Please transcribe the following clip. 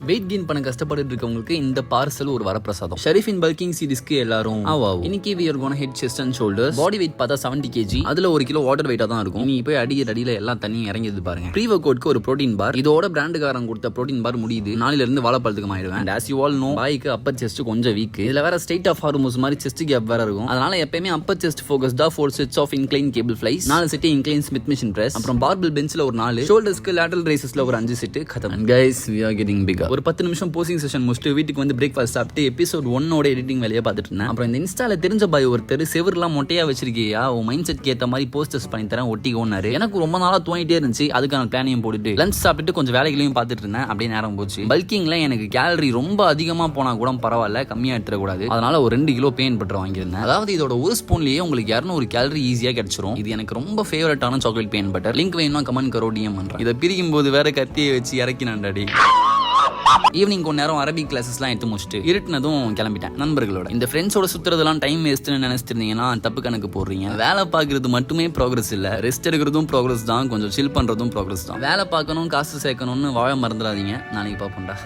Weight gain பண்ண கஷ்டப்பட்டு இருக்கவங்களுக்கு இந்த பார்சல் ஒரு வரப்பிரசாதம். ஷெரீஃபின் பல்கிங் சீரிஸ்க்கு எல்லாரும் இன்னைக்கு we are gonna hit chest and shoulders. Body weight பார்த்தா 70 kg, அதுல 1 கிலோ வாட்டர் வெயிட்டா தான் இருக்கும். நீ போய் அடியில எல்லாம் தண்ணி இறங்கியது பாருங்க. ப்ரீ ஒர்க் அவுட்க்கு ஒரு புரோட்டீன் பார், இதோட பிராண்டுக்காரங்க கொடுத்த புரோட்டீன் பார் முடியுது. நாளையில இருந்து வாழைப்பழத்துக்கு ஆயிடுவேன். And as you all know, பாய்க்கு அப்பர் செஸ்ட் கொஞ்சம் வீக். இதுல வேற ஸ்ட்ரெயிட் ஆஃப் ஹார்மோஸ் மாதிரி செஸ்ட் கேப் வேற இருக்கும். அதனால எப்பயுமே அப்பர் செஸ்ட் ஃபோக்கஸ்டா 4 sets of incline cable flies, 4 set incline smith machine press, அப்புறம் பார்பல் பெஞ்ச்ல ஒரு 4, ஷோல்டர்ஸ்க்கு lateral raises ல ஒரு 5 செட் கதம். And guys, we are getting bigger. ஒரு 10 நிமிஷம் செஷன் முடிச்சுட்டு வீட்டுக்கு வந்து பிரேக்ஃபாஸ்ட் சாப்பிட்டு எபிசோட் 1 எடிட்டிங் வேலையை பார்த்துட்டு இருந்தேன். அப்புறம் இந்த இன்ஸ்டால தெரிஞ்ச பாய் ஒருத்தர் செவர்லாம் மொட்டையா வச்சிருக்கியா, உன் மைண்ட் செட்க்கு ஏற்ற மாதிரி போஸ்டர்ஸ் பண்ணி தரேன் ஒட்டிக்கோன்னாரு. எனக்கு ரொம்ப நாளா தோணிட்டே இருந்துச்சு. அதுக்கான பிளானையும் போட்டுட்டு லஞ்ச் சாப்பிட்டு கொஞ்சம் வேலைகளையும் பார்த்துட்டு இருந்தேன். அப்படியே நேரம் போச்சு. பல்கிங்ல எனக்கு கேலரி ரொம்ப அதிகமா போனா கூட பரவாயில்ல, கம்மியா எடுத்துடக்கூடாது. அதனால ஒரு 2 கிலோ பேன் பட்டர் வாங்கியிருந்தேன். அதாவது இதோட ஒரு ஸ்பூன்லயே உங்களுக்கு 200 கேலரி ஈஸியா கிடைச்சிரும். இது எனக்கு ரொம்ப ஃபேவரட்டான சாக்லேட் பேன் பட்டர். லிங்க் வேணும்னா கமெண்ட் கரோ டிஎம் பண்றேன். இதை பிரிக்கும் போது வேற கத்தியை வச்சு இறக்கினாண்டாடி. ஈவினிங் கொஞ்ச நேரம் அரபிக் கிளாஸஸ்லாம் எடுத்து முடிச்சுட்டு இருட்டுனதும் கிளம்பிட்டேன் நண்பர்களோட. இந்த ஃப்ரெண்ட்ஸோட சுத்துறதுலாம் டைம் வேஸ்ட்னு நினைச்சிருந்தீங்கன்னா தப்பு கணக்கு போடுறீங்க. வேலை பார்க்கறது மட்டுமே ப்ரோக்ரஸ் இல்ல, ரெஸ்ட் எடுக்கிறதும் ப்ரோக்ரஸ் தான், கொஞ்சம் சில் பண்றதும் ப்ரோக்ரஸ் தான். வேலை பார்க்கணும், காசு சேர்க்கணும்னு வாழ மறந்துடாதீங்க. நாளைக்கு பார்ப்போம்டா.